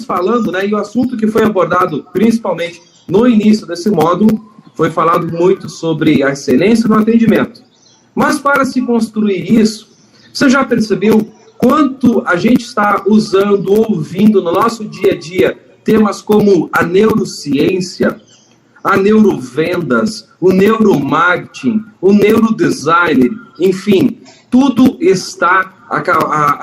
estamos falando, né, e o assunto que foi abordado principalmente no início desse módulo, foi falado muito sobre a excelência no atendimento. Mas para se construir isso, você já percebeu quanto a gente está usando, ouvindo no nosso dia a dia temas como a neurociência, a neurovendas, o neuromarketing, o neurodesign, enfim, tudo está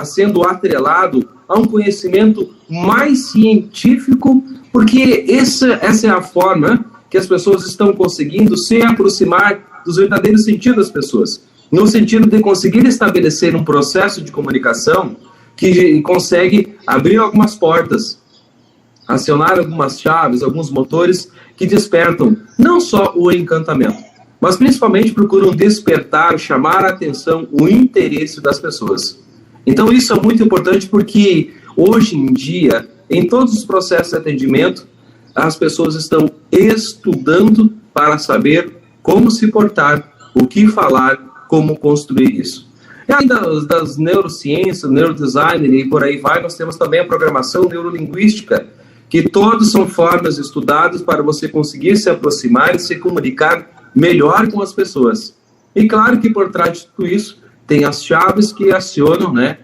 sendo atrelado a um conhecimento mais científico, porque essa é a forma que as pessoas estão conseguindo se aproximar dos verdadeiros sentidos das pessoas, no sentido de conseguir estabelecer um processo de comunicação que consegue abrir algumas portas, acionar algumas chaves, alguns motores que despertam não só o encantamento, mas principalmente procuram despertar, chamar a atenção, o interesse das pessoas. Então isso é muito importante porque hoje em dia, em todos os processos de atendimento, as pessoas estão estudando para saber como se portar, o que falar, como construir isso. E além das neurociências, neurodesign e por aí vai, nós temos também a programação neurolinguística, que todos são formas estudadas para você conseguir se aproximar e se comunicar melhor com as pessoas. E claro que por trás de tudo isso, tem as chaves que acionam, né,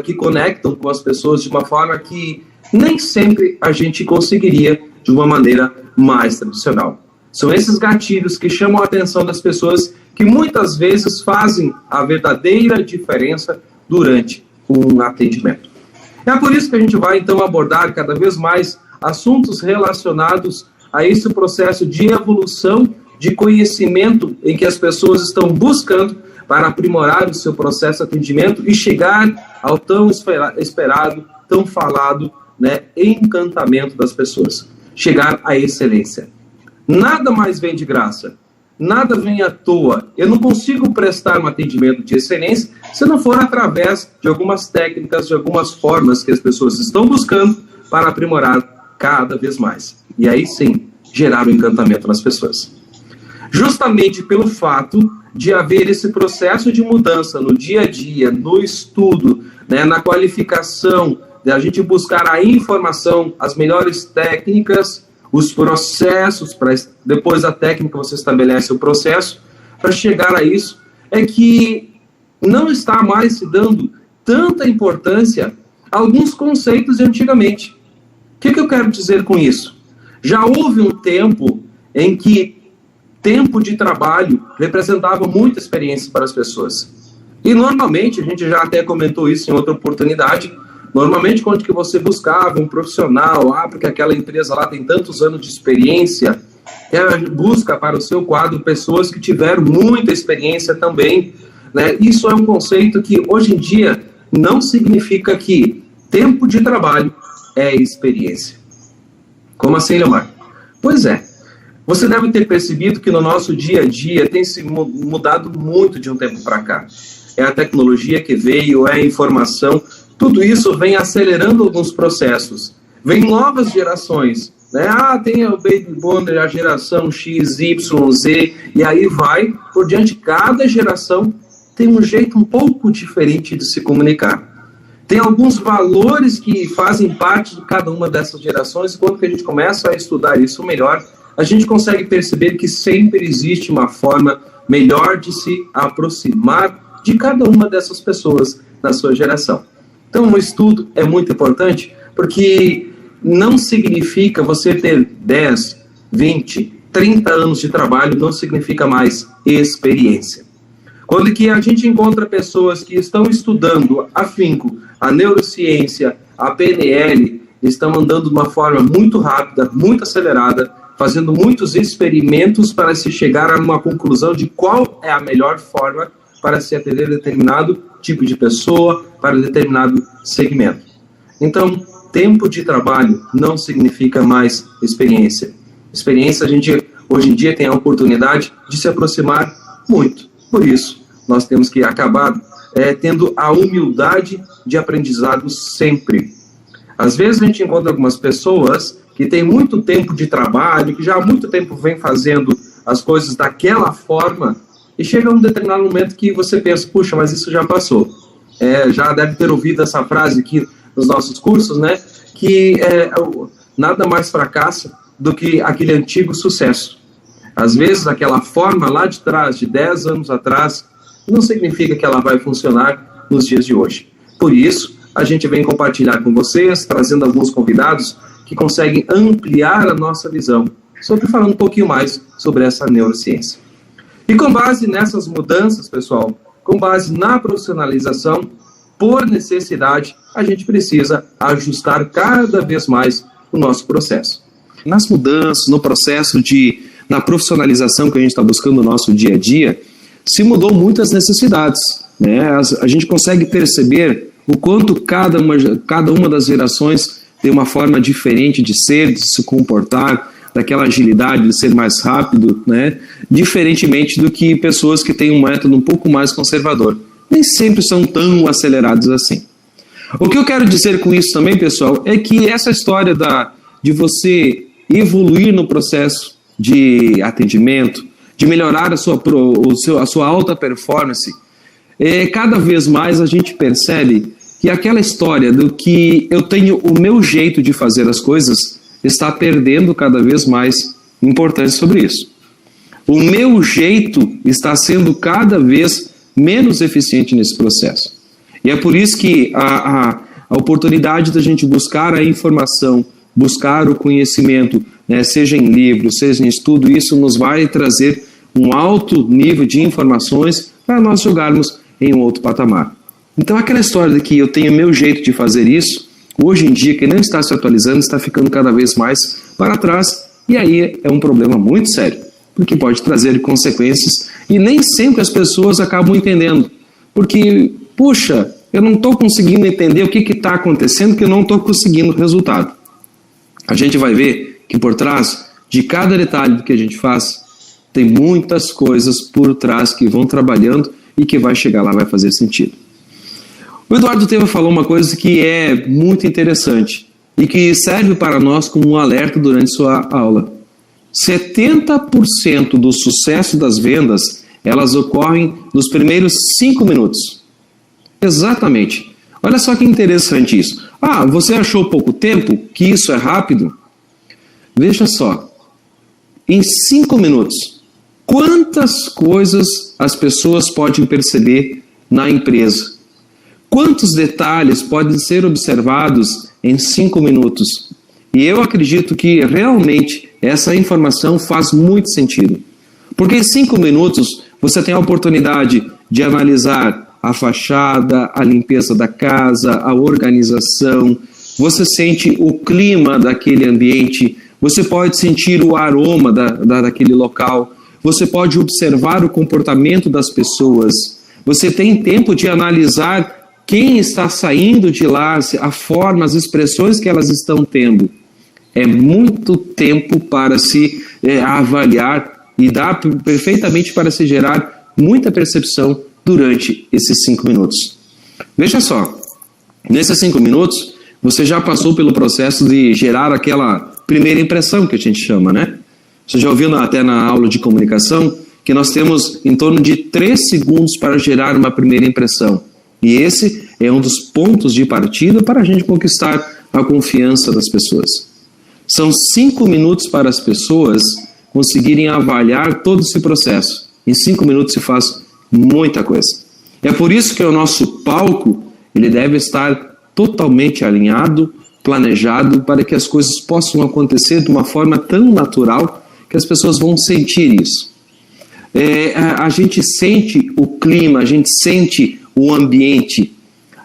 que conectam com as pessoas de uma forma que nem sempre a gente conseguiria de uma maneira mais tradicional. São esses gatilhos que chamam a atenção das pessoas que muitas vezes fazem a verdadeira diferença durante um atendimento. É por isso que a gente vai, então, abordar cada vez mais assuntos relacionados a esse processo de evolução de conhecimento em que as pessoas estão buscando para aprimorar o seu processo de atendimento e chegar ao tão esperado, tão falado, né, encantamento das pessoas. Chegar à excelência. Nada mais vem de graça. Nada vem à toa. Eu não consigo prestar um atendimento de excelência se não for através de algumas técnicas, de algumas formas que as pessoas estão buscando para aprimorar cada vez mais. E aí sim, gerar o encantamento nas pessoas. Justamente pelo fato de haver esse processo de mudança no dia a dia, no estudo, né, na qualificação, de a gente buscar a informação, as melhores técnicas, os processos, para depois da técnica você estabelece o processo, para chegar a isso, é que não está mais se dando tanta importância a alguns conceitos de antigamente. O que eu quero dizer com isso? Já houve um tempo em que tempo de trabalho representava muita experiência para as pessoas. E normalmente, a gente já até comentou isso em outra oportunidade, normalmente quando que você buscava um profissional, porque aquela empresa lá tem tantos anos de experiência, ela busca para o seu quadro pessoas que tiveram muita experiência também, né? Isso é um conceito que hoje em dia não significa que tempo de trabalho é experiência. Como assim, Leomar? Pois é. Você deve ter percebido que no nosso dia a dia tem se mudado muito de um tempo para cá. É a tecnologia que veio, é a informação, tudo isso vem acelerando alguns processos. Vem novas gerações, né? Tem o Baby Boomer, a geração X, Y, Z, e aí vai por diante. Cada geração tem um jeito um pouco diferente de se comunicar. Tem alguns valores que fazem parte de cada uma dessas gerações, e quando que a gente começa a estudar isso melhor, a gente consegue perceber que sempre existe uma forma melhor de se aproximar de cada uma dessas pessoas na sua geração. Então, o estudo é muito importante, porque não significa você ter 10, 20, 30 anos de trabalho, não significa mais experiência. Quando que a gente encontra pessoas que estão estudando afinco a neurociência, a PNL, estão andando de uma forma muito rápida, muito acelerada, fazendo muitos experimentos para se chegar a uma conclusão de qual é a melhor forma para se atender determinado tipo de pessoa, para determinado segmento. Então, tempo de trabalho não significa mais experiência. Experiência, a gente hoje em dia tem a oportunidade de se aproximar muito. Por isso, nós temos que acabar tendo a humildade de aprendizado sempre. Às vezes a gente encontra algumas pessoas que têm muito tempo de trabalho, que já há muito tempo vem fazendo as coisas daquela forma, e chega um determinado momento que você pensa, puxa, mas isso já passou. Já deve ter ouvido essa frase que nos nossos cursos, né, que nada mais fracassa do que aquele antigo sucesso. Às vezes, aquela forma lá de trás, de 10 anos atrás, não significa que ela vai funcionar nos dias de hoje. Por isso, a gente vem compartilhar com vocês, trazendo alguns convidados que conseguem ampliar a nossa visão, falando um pouquinho mais sobre essa neurociência. E com base nessas mudanças, pessoal, com base na profissionalização, por necessidade, a gente precisa ajustar cada vez mais o nosso processo. Nas mudanças, no processo na profissionalização que a gente está buscando no nosso dia a dia, se mudou muitas necessidades, né? A gente consegue perceber o quanto cada uma das gerações tem uma forma diferente de ser, de se comportar, daquela agilidade de ser mais rápido, né? Diferentemente do que pessoas que têm um método um pouco mais conservador. Nem sempre são tão acelerados assim. O que eu quero dizer com isso também, pessoal, é que essa história de você evoluir no processo de atendimento, de melhorar a sua alta performance, cada vez mais a gente percebe que aquela história do que eu tenho o meu jeito de fazer as coisas está perdendo cada vez mais importância sobre isso. O meu jeito está sendo cada vez menos eficiente nesse processo. E é por isso que a oportunidade da gente buscar a informação, buscar o conhecimento, né, seja em livro, seja em estudo, isso nos vai trazer um alto nível de informações para nós jogarmos em um outro patamar. Então aquela história de que eu tenho meu jeito de fazer isso, hoje em dia, que não está se atualizando, está ficando cada vez mais para trás, e aí é um problema muito sério, porque pode trazer consequências, e nem sempre as pessoas acabam entendendo, porque, puxa, eu não estou conseguindo entender o que está acontecendo, que eu não estou conseguindo o resultado. A gente vai ver que por trás de cada detalhe do que a gente faz, tem muitas coisas por trás que vão trabalhando e que vai chegar lá, vai fazer sentido. O Eduardo Teva falou uma coisa que é muito interessante e que serve para nós como um alerta durante sua aula. 70% do sucesso das vendas, elas ocorrem nos primeiros 5 minutos. Exatamente. Olha só que interessante isso. Ah, você achou pouco tempo? Que isso é rápido? Veja só. Em 5 minutos, quantas coisas as pessoas podem perceber na empresa? Quantos detalhes podem ser observados em 5 minutos? E eu acredito que realmente essa informação faz muito sentido. Porque em 5 minutos você tem a oportunidade de analisar a fachada, a limpeza da casa, a organização, você sente o clima daquele ambiente, você pode sentir o aroma daquele local, você pode observar o comportamento das pessoas, você tem tempo de analisar quem está saindo de lá, a forma, as expressões que elas estão tendo. É muito tempo para se avaliar e dá perfeitamente para se gerar muita percepção durante esses 5 minutos. Veja só, nesses 5 minutos, você já passou pelo processo de gerar aquela primeira impressão que a gente chama, né? Você já ouviu até na aula de comunicação que nós temos em torno de 3 segundos para gerar uma primeira impressão. E esse é um dos pontos de partida para a gente conquistar a confiança das pessoas. São 5 minutos para as pessoas conseguirem avaliar todo esse processo. Em 5 minutos se faz muita coisa. É por isso que o nosso palco ele deve estar totalmente alinhado, planejado, para que as coisas possam acontecer de uma forma tão natural que as pessoas vão sentir isso. A gente sente o clima, a gente sente o ambiente.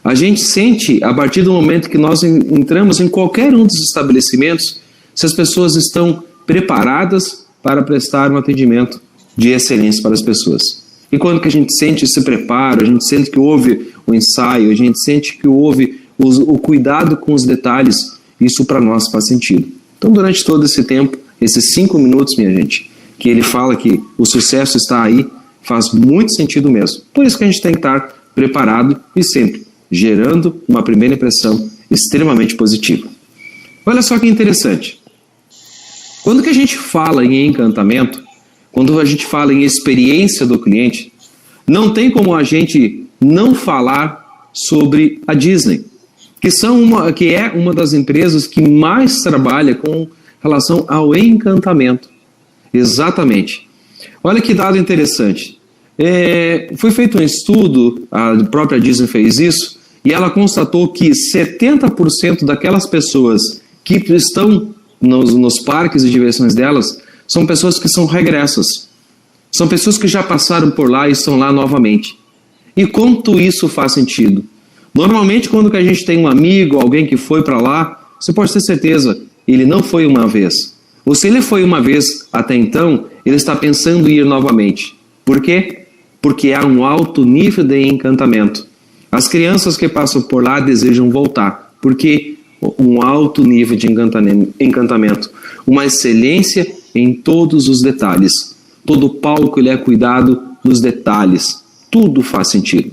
A gente sente, a partir do momento que nós entramos em qualquer um dos estabelecimentos, se as pessoas estão preparadas para prestar um atendimento de excelência para as pessoas. E quando que a gente sente esse preparo, a gente sente que houve o ensaio, a gente sente que houve o cuidado com os detalhes, isso para nós faz sentido. Então, durante todo esse tempo, esses 5 minutos, minha gente, que ele fala que o sucesso está aí, faz muito sentido mesmo. Por isso que a gente tem que estar preparado e sempre gerando uma primeira impressão extremamente positiva. Olha só que interessante. Quando que a gente fala em encantamento, quando a gente fala em experiência do cliente, não tem como a gente não falar sobre a Disney. que é uma das empresas que mais trabalha com relação ao encantamento. Exatamente. Olha que dado interessante. Foi feito um estudo, a própria Disney fez isso, e ela constatou que 70% daquelas pessoas que estão nos parques de diversões delas são pessoas que são regressas. São pessoas que já passaram por lá e estão lá novamente. E quanto isso faz sentido? Normalmente, quando que a gente tem um amigo, alguém que foi para lá, você pode ter certeza, ele não foi uma vez. Ou se ele foi uma vez até então, ele está pensando em ir novamente. Por quê? Porque há um alto nível de encantamento. As crianças que passam por lá desejam voltar, porque um alto nível de encantamento, uma excelência em todos os detalhes. Todo palco ele é cuidado nos detalhes, tudo faz sentido.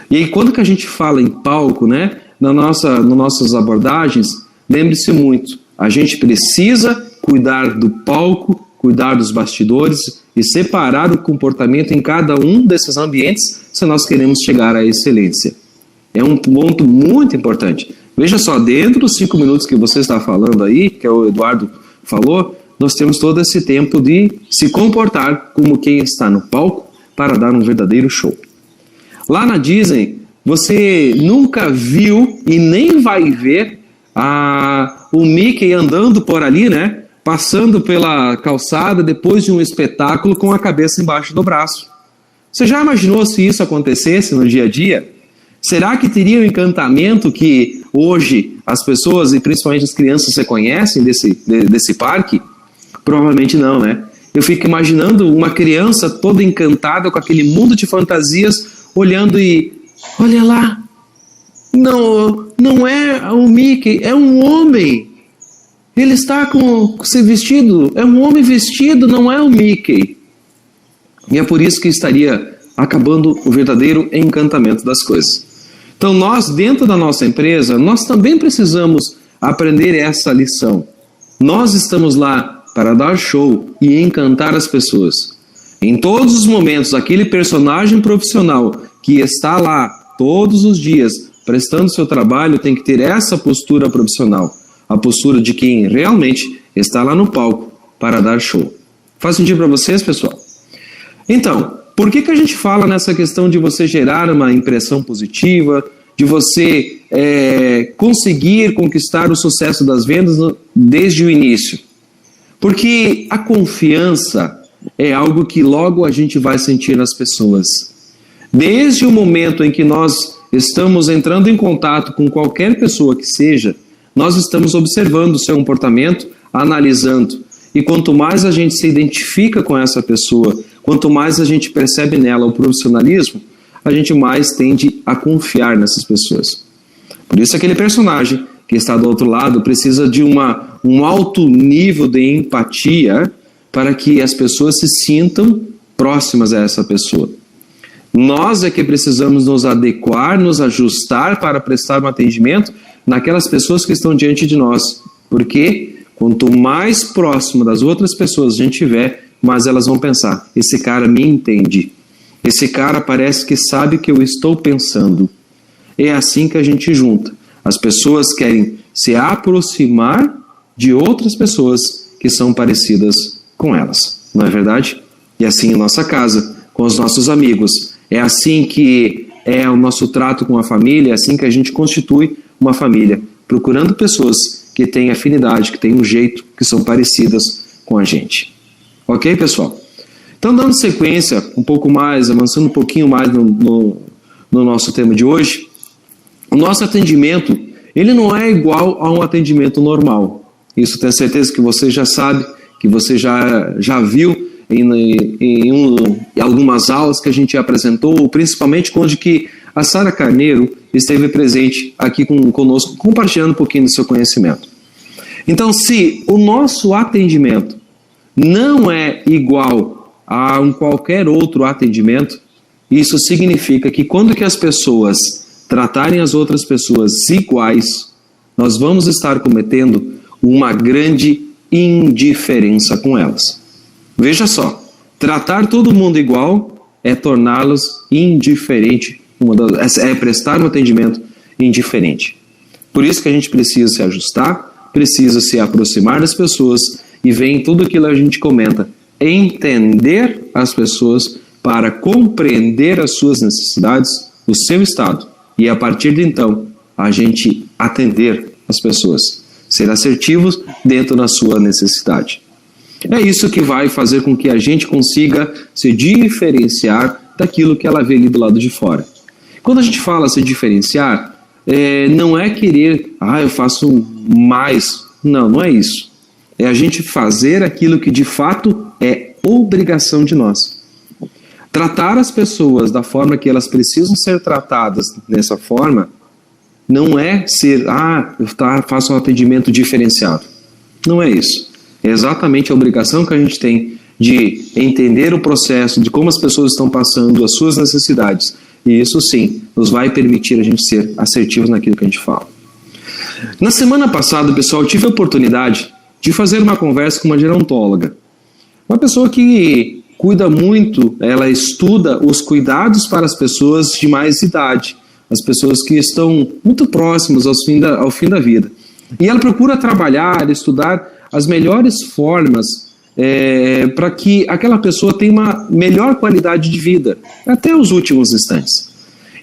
E aí quando que a gente fala em palco, né, nas nossas abordagens, lembre-se muito, a gente precisa cuidar do palco, cuidar dos bastidores e separar o comportamento em cada um desses ambientes se nós queremos chegar à excelência. É um ponto muito importante. Veja só, dentro dos 5 minutos que você está falando aí, que o Eduardo falou, nós temos todo esse tempo de se comportar como quem está no palco para dar um verdadeiro show. Lá na Disney, você nunca viu e nem vai ver o Mickey andando por ali, né? Passando pela calçada depois de um espetáculo com a cabeça embaixo do braço. Você já imaginou se isso acontecesse no dia a dia? Será que teria o encantamento que hoje as pessoas, e principalmente as crianças, se conhecem desse parque? Provavelmente não, né? Eu fico imaginando uma criança toda encantada com aquele mundo de fantasias, olhando e... Olha lá! Não é o Mickey, é um homem! Ele está com esse vestido, é um homem vestido, não é o Mickey. E é por isso que estaria acabando o verdadeiro encantamento das coisas. Então nós, dentro da nossa empresa, nós também precisamos aprender essa lição. Nós estamos lá para dar show e encantar as pessoas. Em todos os momentos, aquele personagem profissional que está lá todos os dias prestando seu trabalho tem que ter essa postura profissional. A postura de quem realmente está lá no palco para dar show. Faz sentido para vocês, pessoal? Então, por que a gente fala nessa questão de você gerar uma impressão positiva, de você conseguir conquistar o sucesso das vendas desde o início? Porque a confiança é algo que logo a gente vai sentir nas pessoas. Desde o momento em que nós estamos entrando em contato com qualquer pessoa que seja, nós estamos observando o seu comportamento, analisando. E quanto mais a gente se identifica com essa pessoa, quanto mais a gente percebe nela o profissionalismo, a gente mais tende a confiar nessas pessoas. Por isso aquele personagem que está do outro lado precisa de um alto nível de empatia para que as pessoas se sintam próximas a essa pessoa. Nós é que precisamos nos adequar, nos ajustar para prestar um atendimento naquelas pessoas que estão diante de nós. Porque quanto mais próximo das outras pessoas a gente estiver, mais elas vão pensar, esse cara me entende. Esse cara parece que sabe o que eu estou pensando. É assim que a gente junta. As pessoas querem se aproximar de outras pessoas que são parecidas com elas. Não é verdade? E assim em nossa casa, com os nossos amigos. É assim que é o nosso trato com a família, é assim que a gente constitui uma família, procurando pessoas que têm afinidade, que têm um jeito, que são parecidas com a gente. Ok, pessoal? Então, dando sequência um pouco mais, avançando um pouquinho mais no nosso tema de hoje, o nosso atendimento, ele não é igual a um atendimento normal. Isso tenho certeza que você já sabe, que você já viu em algumas aulas que a gente apresentou, principalmente quando que a Sara Carneiro esteve presente aqui conosco, compartilhando um pouquinho do seu conhecimento. Então, se o nosso atendimento não é igual a qualquer outro atendimento, isso significa que quando que as pessoas tratarem as outras pessoas iguais, nós vamos estar cometendo uma grande indiferença com elas. Veja só, tratar todo mundo igual é torná-los indiferente, é prestar um atendimento indiferente. Por isso que a gente precisa se ajustar, precisa se aproximar das pessoas e vem tudo aquilo que a gente comenta, entender as pessoas para compreender as suas necessidades, o seu estado, e a partir de então a gente atender as pessoas, ser assertivos dentro da sua necessidade. É isso que vai fazer com que a gente consiga se diferenciar daquilo que ela vê ali do lado de fora. Quando a gente fala se diferenciar, não é querer, eu faço mais. Não é isso. É a gente fazer aquilo que de fato é obrigação de nós. Tratar as pessoas da forma que elas precisam ser tratadas dessa forma, não é ser, eu faço um atendimento diferenciado. Não é isso. É exatamente a obrigação que a gente tem de entender o processo, de como as pessoas estão passando, as suas necessidades. E isso sim, nos vai permitir a gente ser assertivos naquilo que a gente fala. Na semana passada, pessoal, eu tive a oportunidade de fazer uma conversa com uma gerontóloga. Uma pessoa que cuida muito, ela estuda os cuidados para as pessoas de mais idade, as pessoas que estão muito próximas ao fim da vida. E ela procura trabalhar, estudar as melhores formas para que aquela pessoa tenha uma melhor qualidade de vida, até os últimos instantes.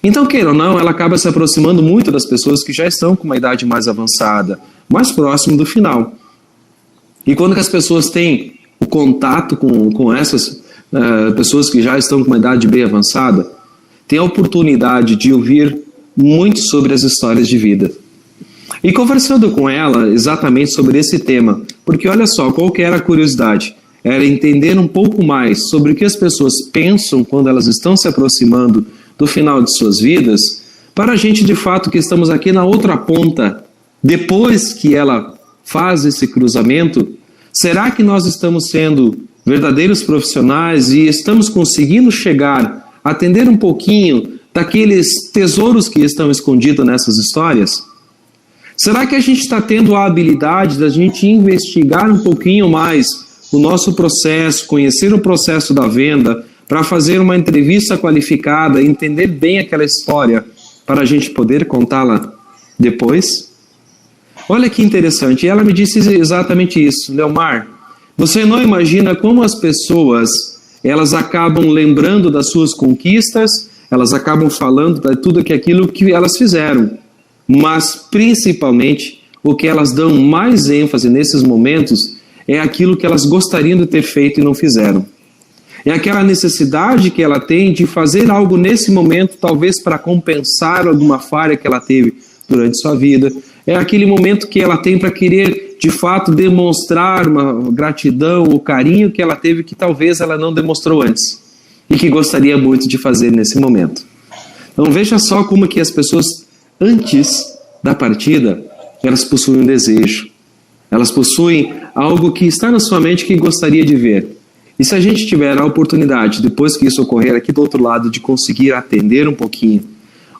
Então, queira ou não, ela acaba se aproximando muito das pessoas que já estão com uma idade mais avançada, mais próximo do final. E quando que as pessoas têm o contato com essas pessoas que já estão com uma idade bem avançada, tem a oportunidade de ouvir muito sobre as histórias de vida. E conversando com ela exatamente sobre esse tema, porque olha só, qual que era a curiosidade? Era entender um pouco mais sobre o que as pessoas pensam quando elas estão se aproximando do final de suas vidas, para a gente de fato que estamos aqui na outra ponta, depois que ela faz esse cruzamento, será que nós estamos sendo verdadeiros profissionais e estamos conseguindo chegar, atender um pouquinho daqueles tesouros que estão escondidos nessas histórias? Será que a gente está tendo a habilidade da gente investigar um pouquinho mais o nosso processo, conhecer o processo da venda, para fazer uma entrevista qualificada, entender bem aquela história, para a gente poder contá-la depois? Olha que interessante, e ela me disse exatamente isso. Leomar, você não imagina como as pessoas, elas acabam lembrando das suas conquistas, elas acabam falando de tudo aquilo que elas fizeram, mas principalmente o que elas dão mais ênfase nesses momentos é aquilo que elas gostariam de ter feito e não fizeram. É aquela necessidade que ela tem de fazer algo nesse momento, talvez para compensar alguma falha que ela teve durante sua vida. É aquele momento que ela tem para querer, de fato, demonstrar uma gratidão, o carinho que ela teve que talvez ela não demonstrou antes e que gostaria muito de fazer nesse momento. Então veja só como que as pessoas, antes da partida, elas possuem um desejo. Elas possuem algo que está na sua mente que gostaria de ver. E se a gente tiver a oportunidade, depois que isso ocorrer aqui do outro lado, de conseguir atender um pouquinho,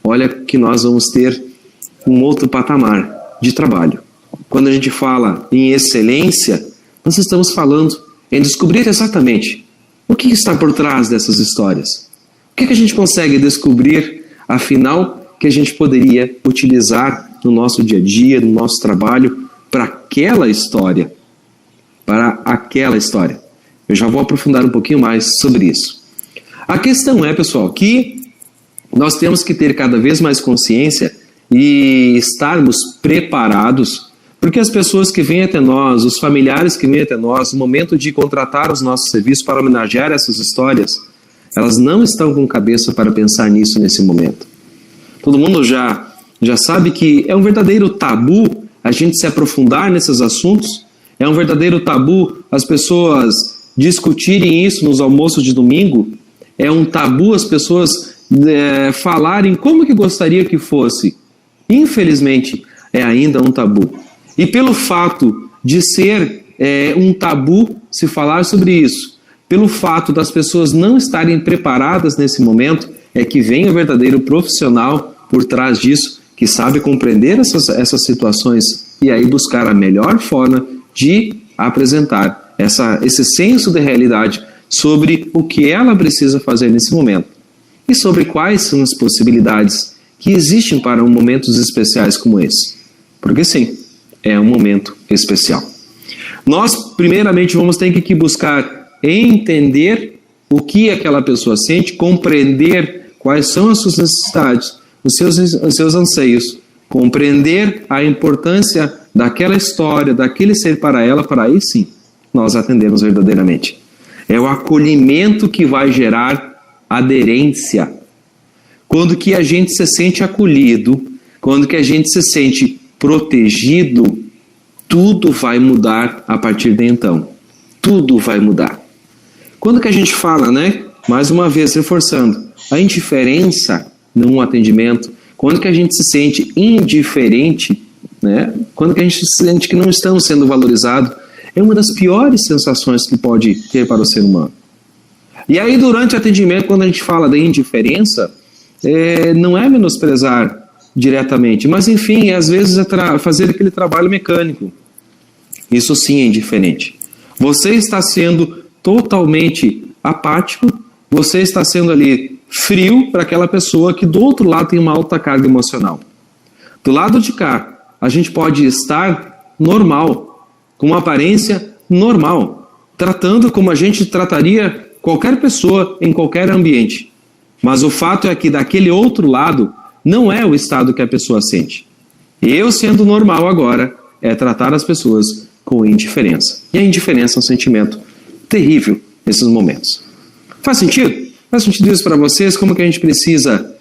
olha que nós vamos ter um outro patamar de trabalho. Quando a gente fala em excelência, nós estamos falando em descobrir exatamente o que está por trás dessas histórias. O que a gente consegue descobrir, afinal, que a gente poderia utilizar no nosso dia a dia, no nosso trabalho, para aquela história. Eu já vou aprofundar um pouquinho mais sobre isso. A questão é, pessoal, que nós temos que ter cada vez mais consciência e estarmos preparados, porque as pessoas que vêm até nós, os familiares que vêm até nós, no momento de contratar os nossos serviços para homenagear essas histórias, elas não estão com cabeça para pensar nisso nesse momento. Todo mundo já sabe que é um verdadeiro tabu a gente se aprofundar nesses assuntos, é um verdadeiro tabu as pessoas discutirem isso nos almoços de domingo, é um tabu as pessoas falarem como que gostaria que fosse. Infelizmente, é ainda um tabu. E pelo fato de ser um tabu se falar sobre isso, pelo fato das pessoas não estarem preparadas nesse momento, é que vem o verdadeiro profissional por trás disso, que sabe compreender essas situações e aí buscar a melhor forma de apresentar esse senso de realidade sobre o que ela precisa fazer nesse momento e sobre quais são as possibilidades que existem para momentos especiais como esse. Porque sim, é um momento especial. Nós, primeiramente, vamos ter que buscar entender o que aquela pessoa sente, compreender quais são as suas necessidades, os seus anseios, compreender a importância daquela história, daquele ser para ela, para aí sim nós atendemos verdadeiramente. É o acolhimento que vai gerar aderência. Quando que a gente se sente acolhido, quando que a gente se sente protegido, tudo vai mudar a partir de então. Tudo vai mudar. Quando que a gente fala, mais uma vez, reforçando, a indiferença num atendimento, quando que a gente se sente indiferente, quando que a gente se sente que não estamos sendo valorizados, é uma das piores sensações que pode ter para o ser humano. E aí, durante o atendimento, quando a gente fala da indiferença, não é menosprezar diretamente, mas enfim, às vezes é fazer aquele trabalho mecânico. Isso sim é indiferente. Você está sendo totalmente apático, você está sendo ali frio para aquela pessoa que do outro lado tem uma alta carga emocional. Do lado de cá, a gente pode estar normal, com uma aparência normal, tratando como a gente trataria qualquer pessoa em qualquer ambiente. Mas o fato é que daquele outro lado não é o estado que a pessoa sente. Eu, sendo normal agora, é tratar as pessoas com indiferença. E a indiferença é um sentimento terrível nesses momentos. Faz sentido? Faz sentido isso para vocês? Como que a gente precisa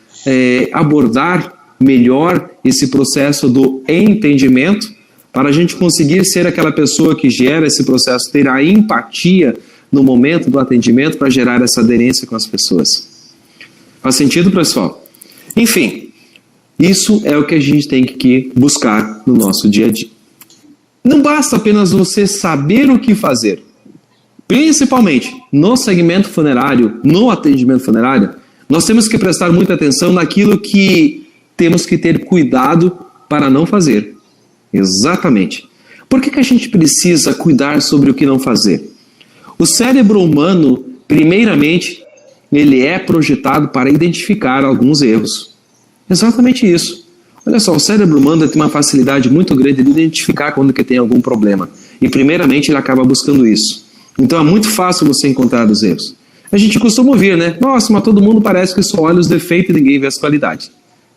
abordar melhor esse processo do entendimento para a gente conseguir ser aquela pessoa que gera esse processo, ter a empatia no momento do atendimento para gerar essa aderência com as pessoas. Faz sentido, pessoal? Enfim, isso é o que a gente tem que buscar no nosso dia a dia. Não basta apenas você saber o que fazer. Principalmente no segmento funerário, no atendimento funerário, nós temos que prestar muita atenção naquilo que temos que ter cuidado para não fazer. Exatamente. Por que a gente precisa cuidar sobre o que não fazer? O cérebro humano, primeiramente, ele é projetado para identificar alguns erros. Exatamente isso. Olha só, o cérebro humano tem uma facilidade muito grande de identificar quando que tem algum problema. E primeiramente ele acaba buscando isso. Então é muito fácil você encontrar os erros. A gente costuma ouvir, Nossa, mas todo mundo parece que só olha os defeitos e ninguém vê as qualidades.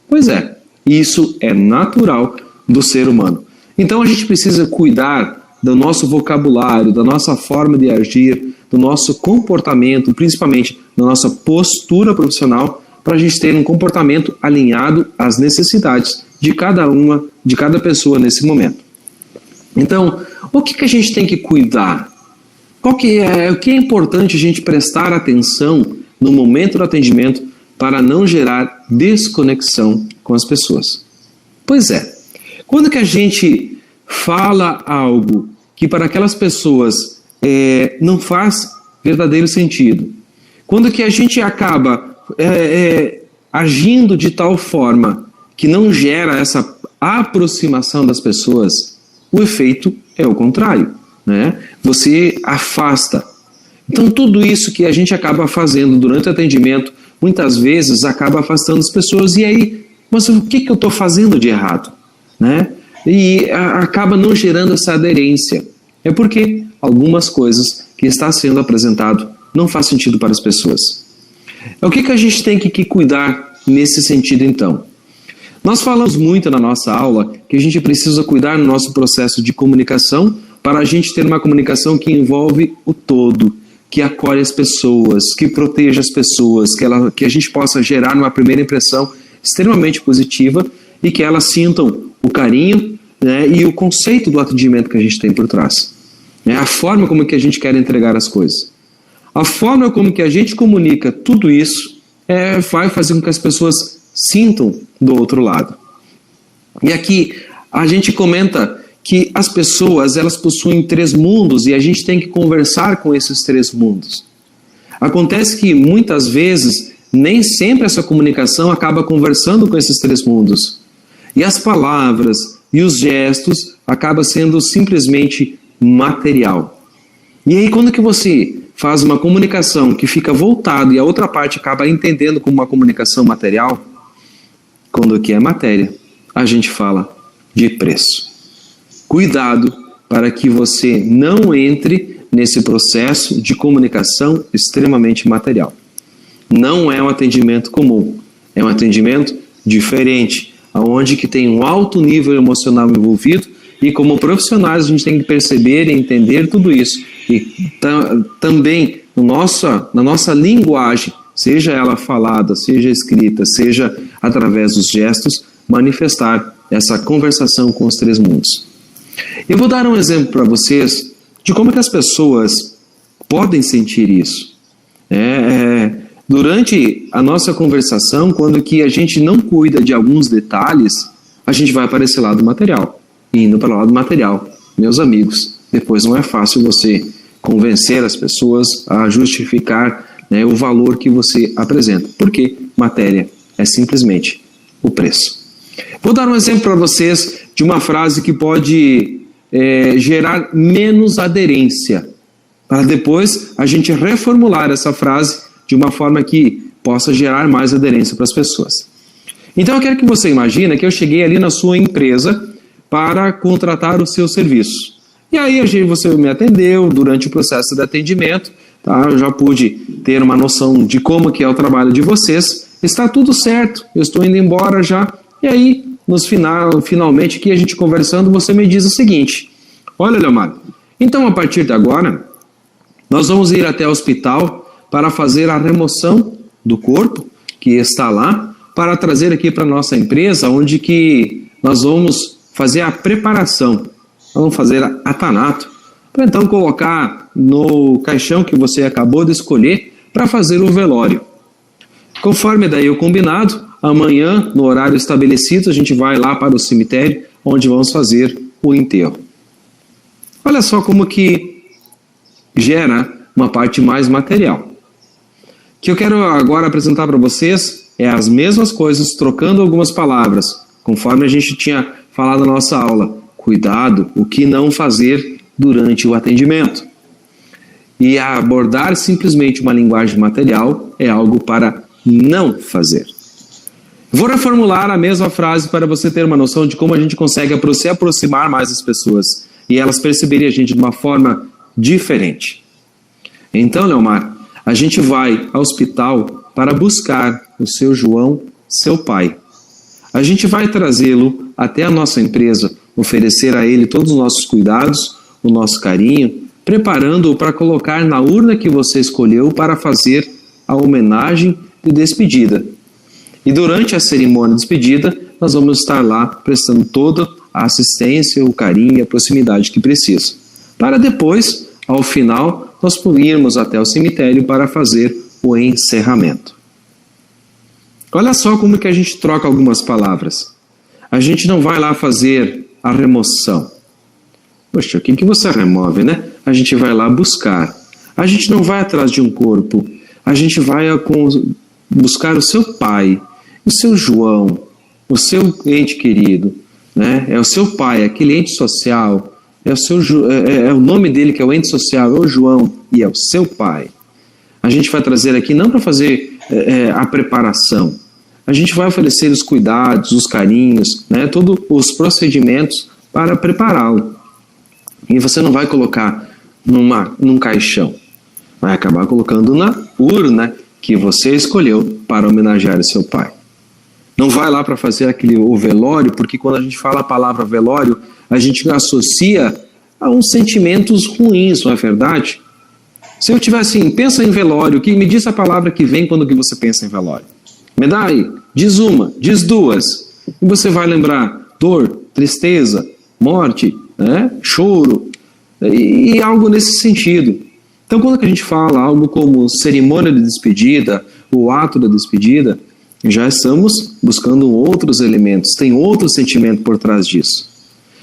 Pois é, isso é natural do ser humano. Então a gente precisa cuidar do nosso vocabulário, da nossa forma de agir, do nosso comportamento, principalmente da nossa postura profissional, para a gente ter um comportamento alinhado às necessidades de cada pessoa nesse momento. Então, o que a gente tem que cuidar? O que é importante a gente prestar atenção no momento do atendimento para não gerar desconexão com as pessoas? Pois é, quando que a gente fala algo que para aquelas pessoas não faz verdadeiro sentido, quando que a gente acaba agindo de tal forma que não gera essa aproximação das pessoas, o efeito é o contrário, Você afasta. Então tudo isso que a gente acaba fazendo durante o atendimento, muitas vezes acaba afastando as pessoas. E aí, mas o que eu estou fazendo de errado? E acaba não gerando essa aderência. É porque algumas coisas que está sendo apresentado não faz sentido para as pessoas. O que a gente tem que cuidar nesse sentido, então? Nós falamos muito na nossa aula que a gente precisa cuidar no nosso processo de comunicação para a gente ter uma comunicação que envolve o todo, que acolhe as pessoas, que proteja as pessoas, que a gente possa gerar uma primeira impressão extremamente positiva e que elas sintam o carinho e o conceito do atendimento que a gente tem por trás. A forma como que a gente quer entregar as coisas. A forma como que a gente comunica tudo isso vai fazer com que as pessoas sintam do outro lado. E aqui a gente comenta que as pessoas elas possuem 3 mundos e a gente tem que conversar com esses 3 mundos. Acontece que muitas vezes nem sempre essa comunicação acaba conversando com esses 3 mundos. E as palavras e os gestos acabam sendo simplesmente material. E aí quando que você faz uma comunicação que fica voltado e a outra parte acaba entendendo como uma comunicação material, quando que é matéria, a gente fala de preço. Cuidado para que você não entre nesse processo de comunicação extremamente material. Não é um atendimento comum, é um atendimento diferente, onde que tem um alto nível emocional envolvido, e como profissionais a gente tem que perceber e entender tudo isso. E também na nossa linguagem, seja ela falada, seja escrita, seja através dos gestos, manifestar essa conversação com os três mundos. Eu vou dar um exemplo para vocês de como que as pessoas podem sentir isso. Durante a nossa conversação, quando que a gente não cuida de alguns detalhes, a gente vai para esse lado material. E indo para o lado material, meus amigos, depois não é fácil você convencer as pessoas a justificar, o valor que você apresenta. Porque matéria é simplesmente o preço. Vou dar um exemplo para vocês de uma frase que pode gerar menos aderência, para depois a gente reformular essa frase de uma forma que possa gerar mais aderência para as pessoas. Então eu quero que você imagine que eu cheguei ali na sua empresa para contratar o seu serviço. E aí você me atendeu durante o processo de atendimento, tá? Eu já pude ter uma noção de como que é o trabalho de vocês. Está tudo certo, eu estou indo embora já. E aí, finalmente, que a gente conversando, você me diz o seguinte: olha, Leomar, então a partir de agora, nós vamos ir até o hospital para fazer a remoção do corpo que está lá, para trazer aqui para a nossa empresa, onde que nós vamos fazer a preparação. Vamos fazer a tanato, para então colocar no caixão que você acabou de escolher para fazer o velório. Conforme daí o combinado, amanhã, no horário estabelecido, a gente vai lá para o cemitério, onde vamos fazer o enterro. Olha só como que gera uma parte mais material. O que eu quero agora apresentar para vocês é as mesmas coisas, trocando algumas palavras, conforme a gente tinha falado na nossa aula. Cuidado, o que não fazer durante o atendimento. E abordar simplesmente uma linguagem material é algo para não fazer. Vou reformular a mesma frase para você ter uma noção de como a gente consegue se aproximar mais das pessoas e elas perceberem a gente de uma forma diferente. Então, Leomar, a gente vai ao hospital para buscar o seu João, seu pai. A gente vai trazê-lo até a nossa empresa, oferecer a ele todos os nossos cuidados, o nosso carinho, preparando-o para colocar na urna que você escolheu para fazer a homenagem de despedida. E durante a cerimônia de despedida, nós vamos estar lá prestando toda a assistência, o carinho e a proximidade que precisa. Para depois, ao final, nós irmos até o cemitério para fazer o encerramento. Olha só como que a gente troca algumas palavras. A gente não vai lá fazer a remoção. Poxa, o que você remove, né? A gente vai lá buscar. A gente não vai atrás de um corpo. A gente vai buscar o seu pai, o seu João, o seu ente querido, né? É o seu pai, aquele ente social. É o nome dele que é o ente social, é o João, e é o seu pai. A gente vai trazer aqui não para fazer a preparação. A gente vai oferecer os cuidados, os carinhos, né, todos os procedimentos para prepará-lo. E você não vai colocar num caixão. Vai acabar colocando na urna que você escolheu para homenagear o seu pai. Não vai lá para fazer o velório, porque quando a gente fala a palavra velório, a gente associa a uns sentimentos ruins, não é verdade? Se eu tiver assim, pensa em velório, me diz a palavra que vem quando você pensa em velório. Me dá aí, diz uma, diz duas. E você vai lembrar dor, tristeza, morte, né? Choro, e algo nesse sentido. Então, quando a gente fala algo como cerimônia de despedida, o ato da despedida, já estamos buscando outros elementos, tem outro sentimento por trás disso.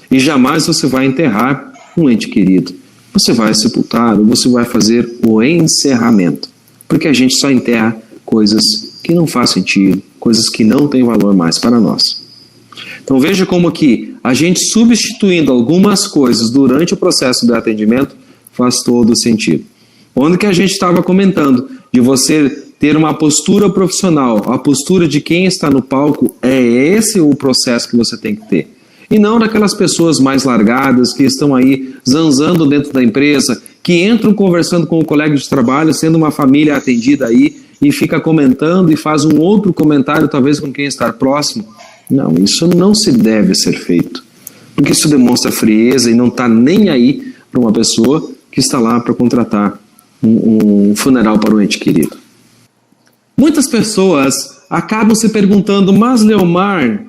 E jamais você vai enterrar um ente querido. Você vai sepultar ou você vai fazer o encerramento. Porque a gente só enterra coisas que não faz sentido, coisas que não têm valor mais para nós. Então veja como que a gente substituindo algumas coisas durante o processo de atendimento faz todo sentido. Onde que a gente estava comentando de você ter uma postura profissional, a postura de quem está no palco, é esse o processo que você tem que ter. e não daquelas pessoas mais largadas que estão aí zanzando dentro da empresa, que entram conversando com o colega de trabalho, sendo uma família atendida aí, e fica comentando e faz um outro comentário, talvez com quem está próximo. Não, isso não se deve ser feito, porque isso demonstra frieza e não está nem aí para uma pessoa que está lá para contratar um funeral para um ente querido. Muitas pessoas acabam se perguntando, mas Leomar,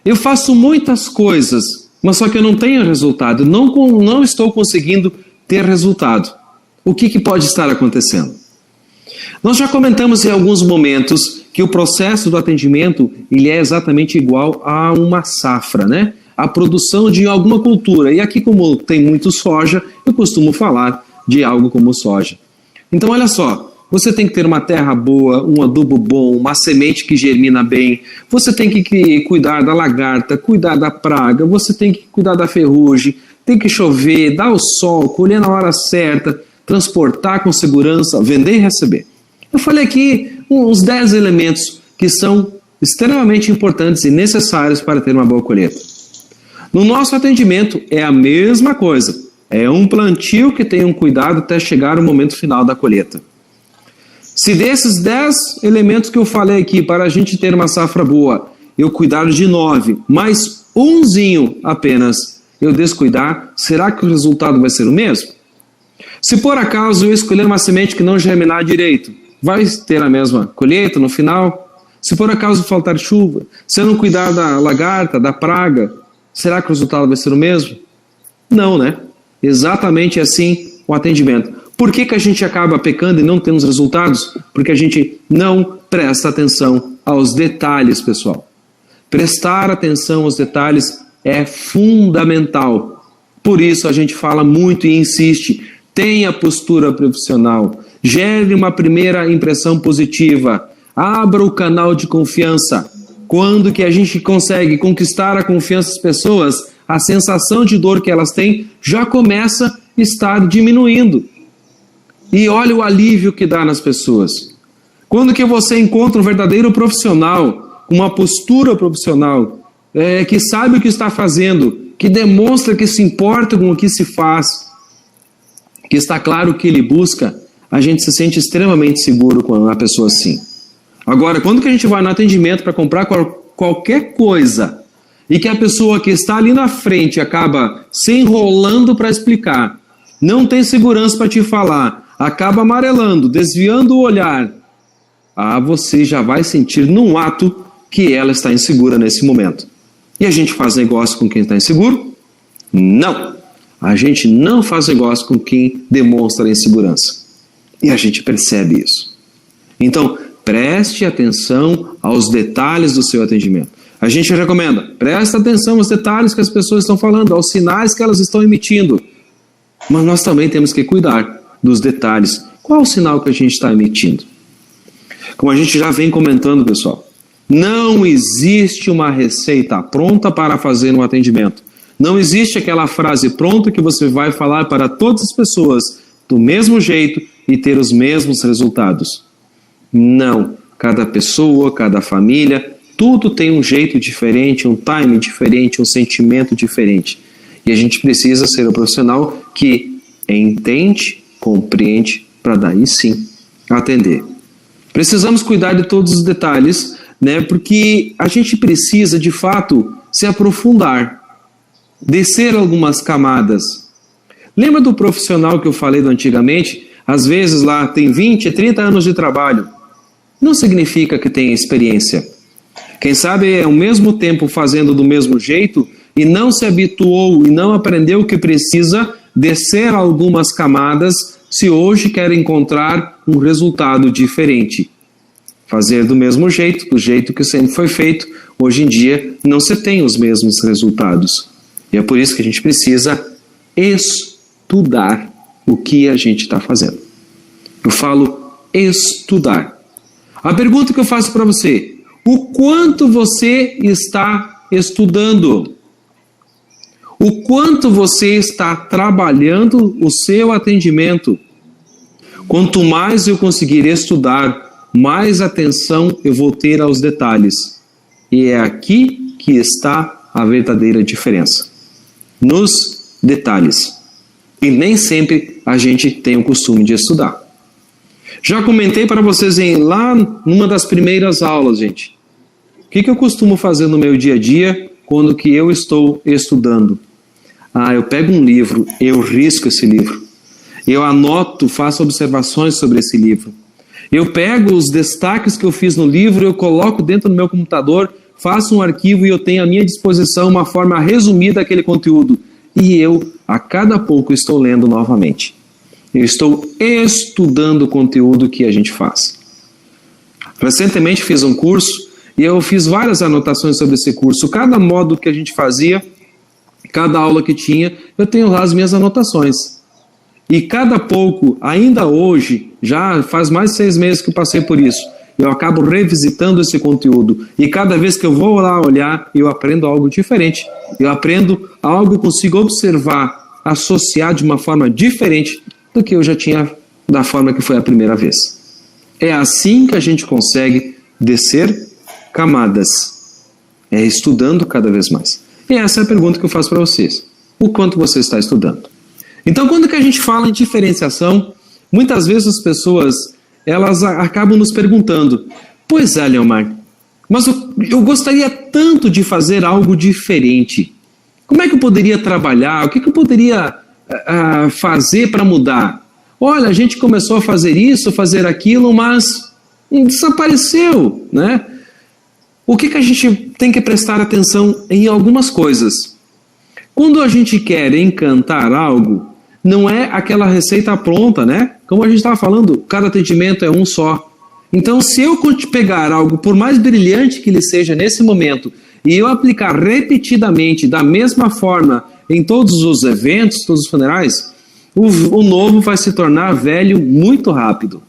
eu faço muitas coisas, mas só que eu não tenho resultado, não estou conseguindo ter resultado. O que pode estar acontecendo? Nós já comentamos em alguns momentos que o processo do atendimento ele é exatamente igual a uma safra, né? A produção de alguma cultura. E aqui, como tem muito soja, eu costumo falar de algo como soja. Então, olha só, você tem que ter uma terra boa, um adubo bom, uma semente que germina bem, você tem que cuidar da lagarta, cuidar da praga, você tem que cuidar da ferrugem, tem que chover, dar o sol, colher na hora certa, transportar com segurança, vender e receber. Eu falei aqui uns 10 elementos que são extremamente importantes e necessários para ter uma boa colheita. No nosso atendimento é a mesma coisa. É um plantio que tem um cuidado até chegar o momento final da colheita. Se desses 10 elementos que eu falei aqui para a gente ter uma safra boa, eu cuidar de 9, mais umzinho apenas eu descuidar, será que o resultado vai ser o mesmo? Se por acaso eu escolher uma semente que não germinar direito, vai ter a mesma colheita no final? Se por acaso faltar chuva, se eu não cuidar da lagarta, da praga, será que o resultado vai ser o mesmo? Não, né? Exatamente assim o atendimento. Por que a gente acaba pecando e não temos resultados? Porque a gente não presta atenção aos detalhes, pessoal. Prestar atenção aos detalhes é fundamental. Por isso a gente fala muito e insiste. Tenha postura profissional. Gere uma primeira impressão positiva. Abra o canal de confiança. Quando que a gente consegue conquistar a confiança das pessoas, a sensação de dor que elas têm já começa a estar diminuindo. E olha o alívio que dá nas pessoas. Quando que você encontra um verdadeiro profissional, uma postura profissional, que sabe o que está fazendo, que demonstra que se importa com o que se faz, que está claro o que ele busca, a gente se sente extremamente seguro com uma pessoa assim. Agora, quando que a gente vai no atendimento para comprar qualquer coisa e que a pessoa que está ali na frente acaba se enrolando para explicar, não tem segurança para te falar, acaba amarelando, desviando o olhar, você já vai sentir num ato que ela está insegura nesse momento. E a gente faz negócio com quem está inseguro? Não! A gente não faz negócio com quem demonstra insegurança. E a gente percebe isso. Então, preste atenção aos detalhes do seu atendimento. A gente recomenda, preste atenção aos detalhes que as pessoas estão falando, aos sinais que elas estão emitindo. Mas nós também temos que cuidar dos detalhes. Qual é o sinal que a gente está emitindo? Como a gente já vem comentando, pessoal, não existe uma receita pronta para fazer um atendimento. Não existe aquela frase pronta que você vai falar para todas as pessoas do mesmo jeito e ter os mesmos resultados. Não. Cada pessoa, cada família, tudo tem um jeito diferente, um time diferente, um sentimento diferente. E a gente precisa ser um profissional que entende, compreende, para daí sim atender. Precisamos cuidar de todos os detalhes, né? Porque a gente precisa, de fato, se aprofundar, descer algumas camadas. Lembra do profissional que eu falei do antigamente? Às vezes lá tem 20, 30 anos de trabalho. Não significa que tem experiência. Quem sabe é o mesmo tempo fazendo do mesmo jeito e não se habituou e não aprendeu o que precisa descer algumas camadas se hoje quer encontrar um resultado diferente. Fazer do mesmo jeito, do jeito que sempre foi feito, hoje em dia não se tem os mesmos resultados. E é por isso que a gente precisa estudar o que a gente está fazendo. Eu falo estudar. A pergunta que eu faço para você, o quanto você está estudando? O quanto você está trabalhando o seu atendimento? Quanto mais eu conseguir estudar, mais atenção eu vou ter aos detalhes. E é aqui que está a verdadeira diferença. Nos detalhes. E nem sempre a gente tem o costume de estudar. Já comentei para vocês lá numa das primeiras aulas, gente. O que eu costumo fazer no meu dia a dia quando que eu estou estudando? Eu pego um livro, eu risco esse livro. Eu anoto, faço observações sobre esse livro. Eu pego os destaques que eu fiz no livro, eu coloco dentro do meu computador, faço um arquivo e eu tenho à minha disposição uma forma resumida daquele conteúdo. E eu, a cada pouco, estou lendo novamente. Eu estou estudando o conteúdo que a gente faz. Recentemente fiz um curso e eu fiz várias anotações sobre esse curso. Cada módulo que a gente fazia, cada aula que tinha, eu tenho lá as minhas anotações. E cada pouco, ainda hoje, já faz mais de 6 meses que eu passei por isso, eu acabo revisitando esse conteúdo. E cada vez que eu vou lá olhar, eu aprendo algo diferente. Eu aprendo algo, consigo observar, associar de uma forma diferente do que eu já tinha da forma que foi a primeira vez. É assim que a gente consegue descer camadas. É estudando cada vez mais. E essa é a pergunta que eu faço para vocês. O quanto você está estudando? Então, quando que a gente fala em diferenciação, muitas vezes as pessoas elas acabam nos perguntando: pois é, Leomar, mas eu gostaria tanto de fazer algo diferente. Como é que eu poderia trabalhar? O que eu poderia fazer para mudar? Olha, a gente começou a fazer isso, fazer aquilo, mas desapareceu, né? O que a gente tem que prestar atenção em algumas coisas? Quando a gente quer encantar algo, não é aquela receita pronta, né? Como a gente estava falando, cada atendimento é um só. Então, se eu pegar algo, por mais brilhante que ele seja nesse momento, e eu aplicar repetidamente, da mesma forma, em todos os eventos, todos os funerais, o novo vai se tornar velho muito rápido.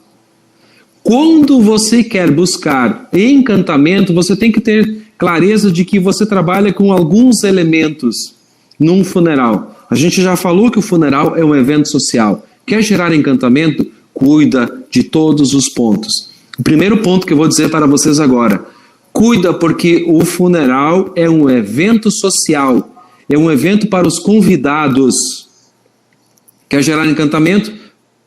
Quando você quer buscar encantamento, você tem que ter clareza de que você trabalha com alguns elementos num funeral. A gente já falou que o funeral é um evento social. Quer gerar encantamento? Cuida de todos os pontos. O primeiro ponto que eu vou dizer para vocês agora: cuida, porque o funeral é um evento social, é um evento para os convidados. Quer gerar encantamento?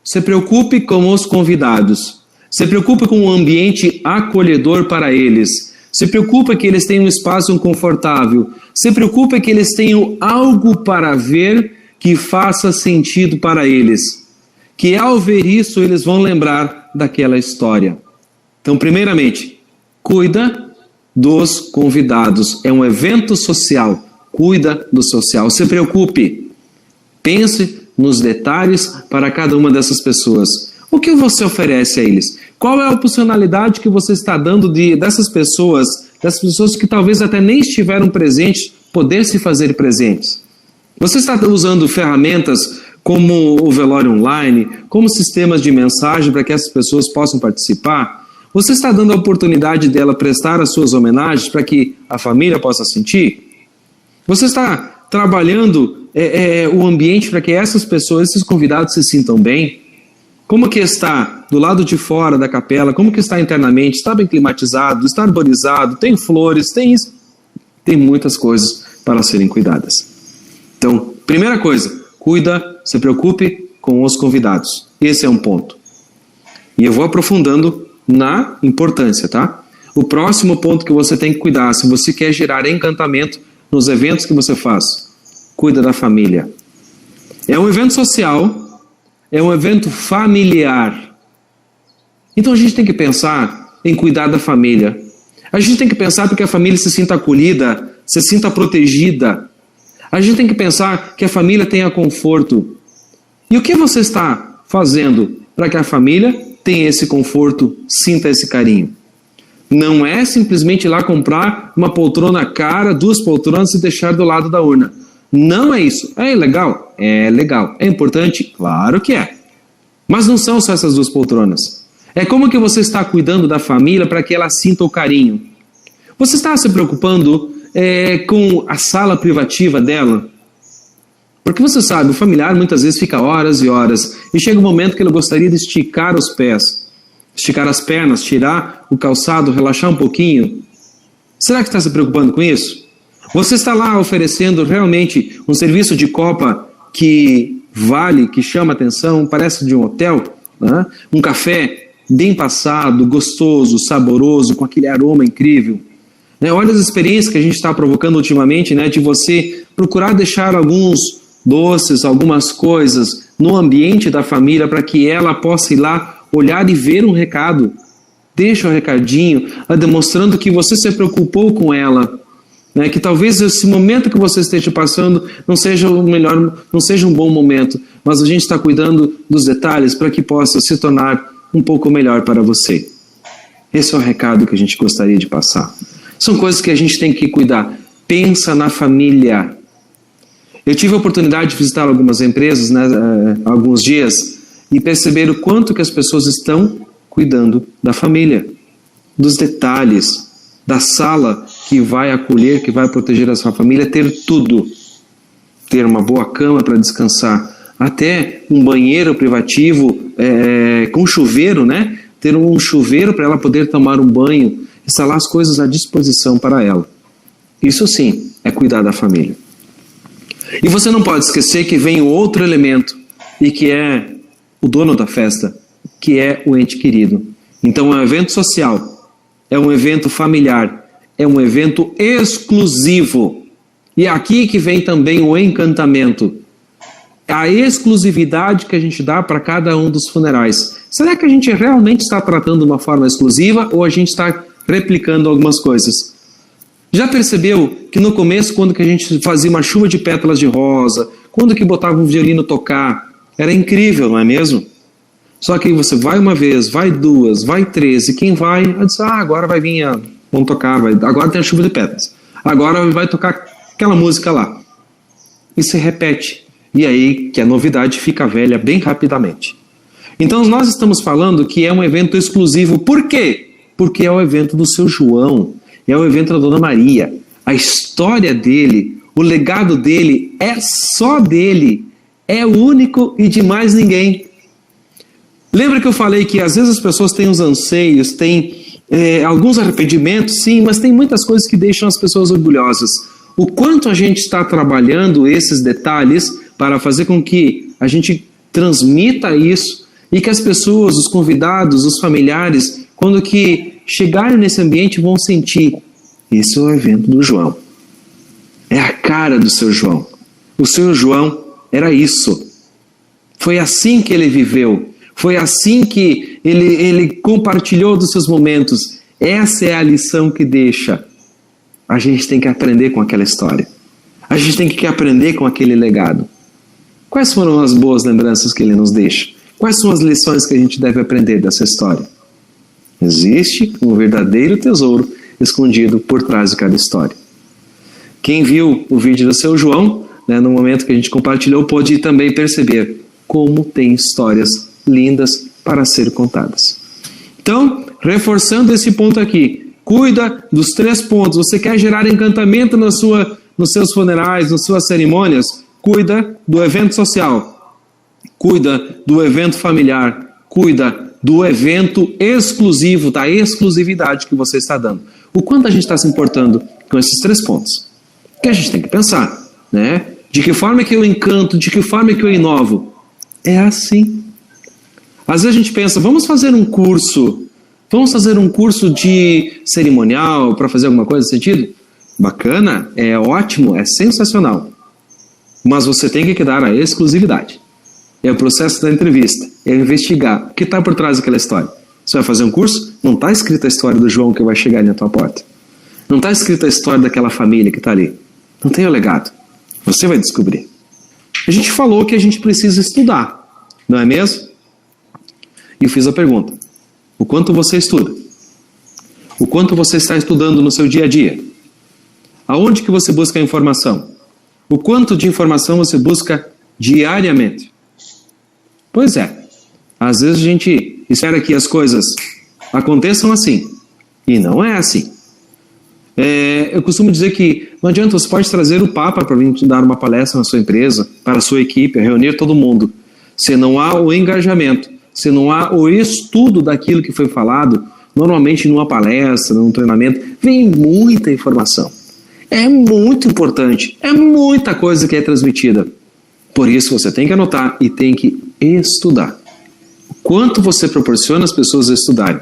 Se preocupe com os convidados. Se preocupe com um ambiente acolhedor para eles. Se preocupe que eles tenham um espaço confortável. Se preocupe que eles tenham algo para ver que faça sentido para eles. Que ao ver isso, eles vão lembrar daquela história. Então, primeiramente, cuida dos convidados. É um evento social. Cuida do social. Se preocupe. Pense nos detalhes para cada uma dessas pessoas. O que você oferece a eles? Qual é a opcionalidade que você está dando dessas pessoas que talvez até nem estiveram presentes, poder se fazer presentes? Você está usando ferramentas como o velório online, como sistemas de mensagem para que essas pessoas possam participar? Você está dando a oportunidade dela prestar as suas homenagens para que a família possa sentir? Você está trabalhando o ambiente para que essas pessoas, esses convidados se sintam bem? Como que está do lado de fora da capela? Como que está internamente? Está bem climatizado? Está arborizado? Tem flores? Tem isso? Tem muitas coisas para serem cuidadas. Então, primeira coisa, cuida, se preocupe com os convidados. Esse é um ponto. E eu vou aprofundando na importância, tá? O próximo ponto que você tem que cuidar, se você quer gerar encantamento nos eventos que você faz, cuida da família. É um evento social, é um evento familiar. Então a gente tem que pensar em cuidar da família. A gente tem que pensar para que a família se sinta acolhida, se sinta protegida. A gente tem que pensar que a família tenha conforto. E o que você está fazendo para que a família tenha esse conforto, sinta esse carinho? Não é simplesmente ir lá comprar uma poltrona cara, 2 poltronas e deixar do lado da urna. Não é isso. É legal? É legal. É importante? Claro que é. Mas não são só essas 2 poltronas. É como que você está cuidando da família para que ela sinta o carinho. Você está se preocupando com a sala privativa dela? Porque você sabe, o familiar muitas vezes fica horas e horas e chega um momento que ele gostaria de esticar os pés, esticar as pernas, tirar o calçado, relaxar um pouquinho. Será que está se preocupando com isso? Você está lá oferecendo realmente um serviço de copa que vale, que chama atenção, parece de um hotel, né? Um café bem passado, gostoso, saboroso, com aquele aroma incrível. Né? Olha as experiências que a gente está provocando ultimamente, né? De você procurar deixar alguns doces, algumas coisas no ambiente da família para que ela possa ir lá olhar e ver um recado. Deixa um recadinho, demonstrando que você se preocupou com ela. Né? Que talvez esse momento que você esteja passando não seja o melhor, não seja um bom momento, mas a gente está cuidando dos detalhes para que possa se tornar um pouco melhor para você. Esse é o recado que a gente gostaria de passar. São coisas que a gente tem que cuidar. Pensa na família. Eu tive a oportunidade de visitar algumas empresas, né, há alguns dias, e perceber o quanto que as pessoas estão cuidando da família, dos detalhes, da sala que vai acolher, que vai proteger a sua família, ter tudo. Ter uma boa cama para descansar, até um banheiro privativo com chuveiro, né? Ter um chuveiro para ela poder tomar um banho, instalar as coisas à disposição para ela. Isso sim é cuidar da família. E você não pode esquecer que vem o outro elemento, e que é o dono da festa, que é o ente querido. Então é um evento social, é um evento familiar, é um evento exclusivo. E é aqui que vem também o encantamento. A exclusividade que a gente dá para cada um dos funerais. Será que a gente realmente está tratando de uma forma exclusiva ou a gente está replicando algumas coisas? Já percebeu que no começo, quando que a gente fazia uma chuva de pétalas de rosa, quando que botava um violino tocar, era incrível, não é mesmo? Só que você vai uma vez, vai duas, vai três, e quem vai, diz, agora vai vir, vamos tocar, agora tem a chuva de pétalas, agora vai tocar aquela música lá. E se repete. E aí que a novidade fica velha bem rapidamente. Então nós estamos falando que é um evento exclusivo. Por quê? Porque é o evento do seu João, é o evento da Dona Maria. A história dele, o legado dele é só dele, é único e de mais ninguém. Lembra que eu falei que às vezes as pessoas têm uns anseios, têm alguns arrependimentos, sim, mas tem muitas coisas que deixam as pessoas orgulhosas. O quanto a gente está trabalhando esses detalhes para fazer com que a gente transmita isso e que as pessoas, os convidados, os familiares, quando que chegarem nesse ambiente vão sentir, esse é o evento do João. É a cara do seu João. O seu João era isso. Foi assim que ele viveu. Foi assim que ele compartilhou dos seus momentos. Essa é a lição que deixa. A gente tem que aprender com aquela história. A gente tem que aprender com aquele legado. Quais foram as boas lembranças que ele nos deixa? Quais são as lições que a gente deve aprender dessa história? Existe um verdadeiro tesouro escondido por trás de cada história. Quem viu o vídeo do seu João, né, no momento que a gente compartilhou, pôde também perceber como tem histórias lindas para ser contadas. Então, reforçando esse ponto aqui, cuida dos 3 pontos. Você quer gerar encantamento nos seus funerais, nas suas cerimônias? Cuida do evento social. Cuida do evento familiar. Cuida do evento exclusivo, da exclusividade que você está dando. O quanto a gente está se importando com esses 3 pontos? Que a gente tem que pensar, né? De que forma que eu encanto, de que forma que eu inovo? É assim. Às vezes a gente pensa, vamos fazer um curso de cerimonial para fazer alguma coisa nesse sentido? Bacana, é ótimo, é sensacional. Mas você tem que dar a exclusividade. É o processo da entrevista, é investigar o que está por trás daquela história. Você vai fazer um curso? Não está escrita a história do João que vai chegar ali na tua porta. Não está escrita a história daquela família que está ali. Não tem o legado. Você vai descobrir. A gente falou que a gente precisa estudar, não é mesmo? E eu fiz a pergunta. O quanto você estuda? O quanto você está estudando no seu dia a dia? Aonde que você busca a informação? O quanto de informação você busca diariamente? Pois é. Às vezes a gente espera que as coisas aconteçam assim. E não é assim. Eu costumo dizer que não adianta, você pode trazer o Papa para vir dar uma palestra na sua empresa, para a sua equipe, reunir todo mundo. Se não há o engajamento, se não há o estudo daquilo que foi falado, normalmente numa palestra, num treinamento, vem muita informação. É muito importante, é muita coisa que é transmitida. Por isso você tem que anotar e tem que estudar. O quanto você proporciona as pessoas a estudarem.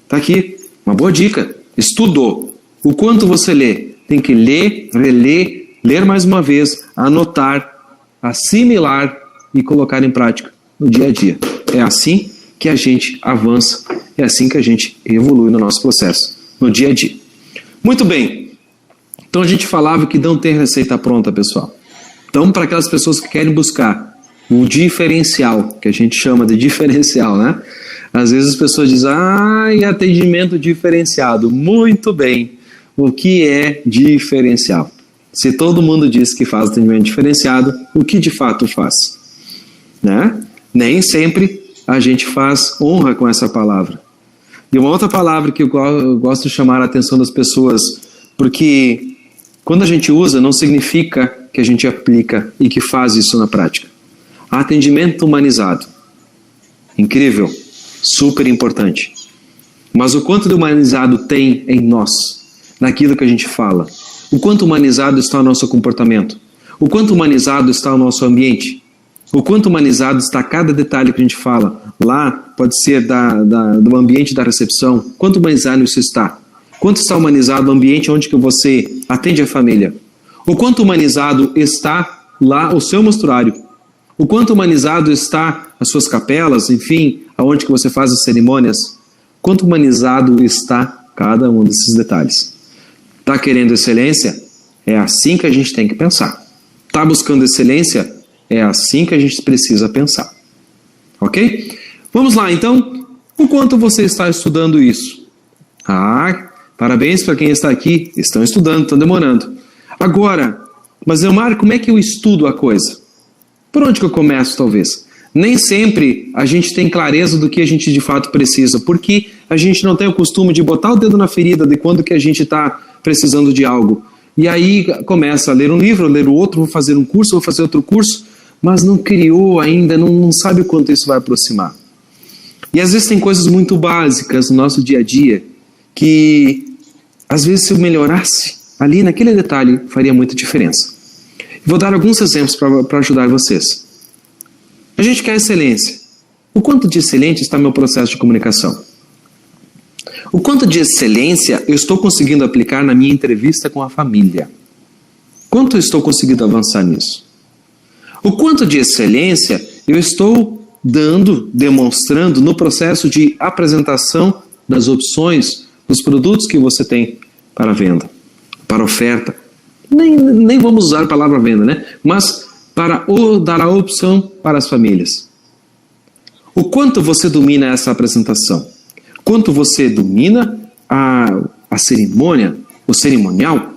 Está aqui, uma boa dica. Estudou. O quanto você lê. Tem que ler, reler, ler mais uma vez, anotar, assimilar e colocar em prática no dia a dia. É assim que a gente avança, é assim que a gente evolui no nosso processo, no dia a dia. Muito bem. Então a gente falava que não tem receita pronta, pessoal. Então, para aquelas pessoas que querem buscar o diferencial, que a gente chama de diferencial, né? Às vezes as pessoas dizem, atendimento diferenciado. Muito bem. O que é diferencial? Se todo mundo diz que faz atendimento diferenciado, o que de fato faz? Né? Nem sempre a gente faz honra com essa palavra. E uma outra palavra que eu gosto de chamar a atenção das pessoas, porque quando a gente usa, não significa que a gente aplica e que faz isso na prática. Atendimento humanizado. Incrível. Super importante. Mas o quanto de humanizado tem em nós, naquilo que a gente fala? O quanto humanizado está o nosso comportamento? O quanto humanizado está o nosso ambiente? O quanto humanizado está cada detalhe que a gente fala? Lá pode ser do ambiente da recepção. Quanto humanizado isso está? Quanto está humanizado o ambiente onde que você atende a família? O quanto humanizado está lá o seu mostruário? O quanto humanizado está as suas capelas, enfim, aonde que você faz as cerimônias? Quanto humanizado está cada um desses detalhes? Está querendo excelência? É assim que a gente tem que pensar. Está buscando excelência? É assim que a gente precisa pensar. Ok? Vamos lá, então. O quanto você está estudando isso? Parabéns para quem está aqui. Estão estudando, estão demorando. Agora, mas Elmar, como é que eu estudo a coisa? Por onde que eu começo, talvez? Nem sempre a gente tem clareza do que a gente de fato precisa, porque a gente não tem o costume de botar o dedo na ferida de quando que a gente está precisando de algo. E aí começa a ler um livro, a ler o outro, vou fazer um curso, vou fazer outro curso, mas não criou ainda, não sabe o quanto isso vai aproximar. E às vezes tem coisas muito básicas no nosso dia a dia que, às vezes, se eu melhorasse ali naquele detalhe, faria muita diferença. Vou dar alguns exemplos para ajudar vocês. A gente quer excelência. O quanto de excelente está meu processo de comunicação? O quanto de excelência eu estou conseguindo aplicar na minha entrevista com a família? Quanto eu estou conseguindo avançar nisso? O quanto de excelência eu estou demonstrando no processo de apresentação das opções, dos produtos que você tem para venda, para oferta. Nem vamos usar a palavra venda, né? Mas para dar a opção para as famílias. O quanto você domina essa apresentação? Quanto você domina a cerimônia, o cerimonial?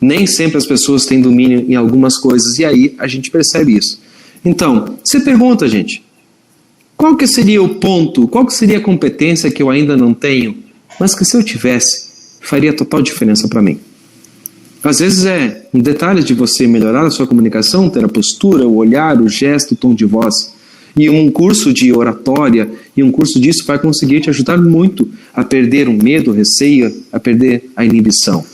Nem sempre as pessoas têm domínio em algumas coisas, e aí a gente percebe isso. Então, você pergunta, gente, qual que seria o ponto, qual que seria a competência que eu ainda não tenho, mas que se eu tivesse, faria total diferença para mim? Às vezes é um detalhe de você melhorar a sua comunicação, ter a postura, o olhar, o gesto, o tom de voz. E um curso de oratória e um curso disso vai conseguir te ajudar muito a perder o medo, o receio, a perder a inibição.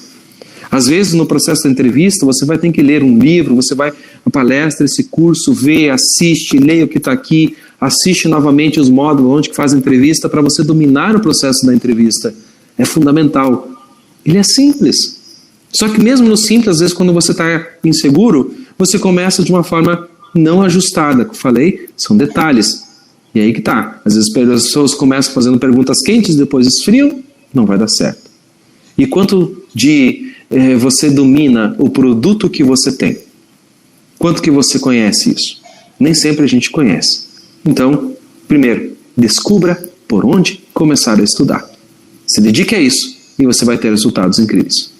Às vezes, no processo da entrevista, você vai ter que ler um livro, você vai à palestra, esse curso, vê, assiste, leia o que está aqui, assiste novamente os módulos onde que faz a entrevista para você dominar o processo da entrevista. É fundamental. Ele é simples. Só que mesmo no simples, às vezes, quando você está inseguro, você começa de uma forma não ajustada. Como eu falei, são detalhes. E aí que tá. Às vezes as pessoas começam fazendo perguntas quentes, depois esfriam, não vai dar certo. E quanto de você domina o produto que você tem? Quanto que você conhece isso? Nem sempre a gente conhece. Então, primeiro, descubra por onde começar a estudar. Se dedique a isso e você vai ter resultados incríveis.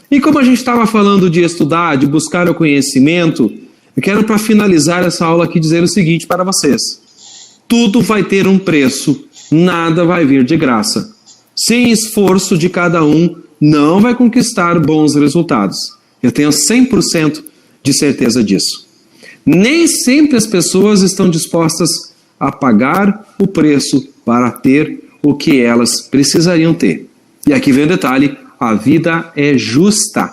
E como a gente estava falando de estudar, de buscar o conhecimento, eu quero, para finalizar essa aula aqui, dizer o seguinte para vocês. Tudo vai ter um preço, nada vai vir de graça. Sem esforço de cada um, não vai conquistar bons resultados. Eu tenho 100% de certeza disso. Nem sempre as pessoas estão dispostas a pagar o preço para ter o que elas precisariam ter. E aqui vem o detalhe, a vida é justa.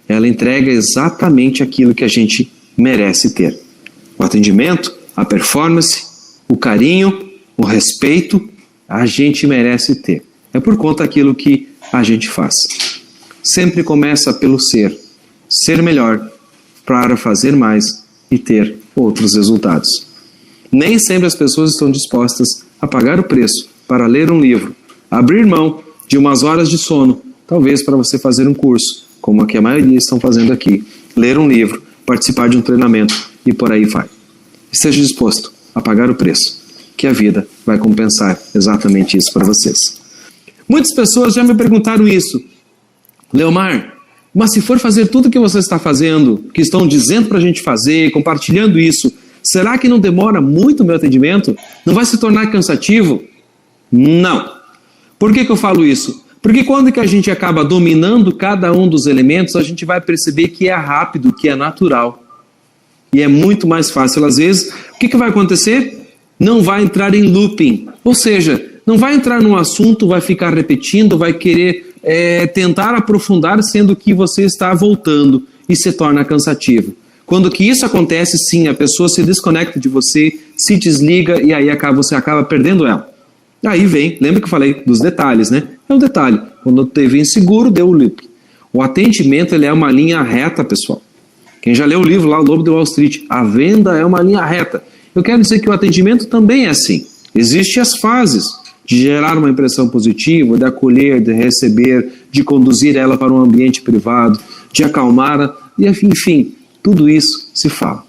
Ela entrega exatamente aquilo que a gente merece ter. O atendimento, a performance, o carinho, o respeito, a gente merece ter. É por conta daquilo que a gente faz. Sempre começa pelo ser. Ser melhor para fazer mais e ter outros resultados. Nem sempre as pessoas estão dispostas a pagar o preço para ler um livro, abrir mão de umas horas de sono, talvez para você fazer um curso, como a maioria estão fazendo aqui, ler um livro, participar de um treinamento e por aí vai. Esteja disposto a pagar o preço, que a vida vai compensar exatamente isso para vocês. Muitas pessoas já me perguntaram isso. Leomar, mas se for fazer tudo o que você está fazendo, que estão dizendo para a gente fazer, compartilhando isso, será que não demora muito o meu atendimento? Não vai se tornar cansativo? Não. Por que eu falo isso? Porque quando que a gente acaba dominando cada um dos elementos, a gente vai perceber que é rápido, que é natural. E é muito mais fácil. Às vezes, o que vai acontecer? Não vai entrar em looping. Ou seja, não vai entrar num assunto, vai ficar repetindo, vai querer tentar aprofundar, sendo que você está voltando e se torna cansativo. Quando que isso acontece, sim, a pessoa se desconecta de você, se desliga e aí você acaba perdendo ela. Aí vem, lembra que eu falei dos detalhes, né? É um detalhe. Quando teve inseguro, deu o loop. O atendimento ele é uma linha reta, pessoal. Quem já leu o livro lá, O Lobo de Wall Street, a venda é uma linha reta. Eu quero dizer que o atendimento também é assim. Existem as fases de gerar uma impressão positiva, de acolher, de receber, de conduzir ela para um ambiente privado, de acalmar, e enfim, tudo isso se fala.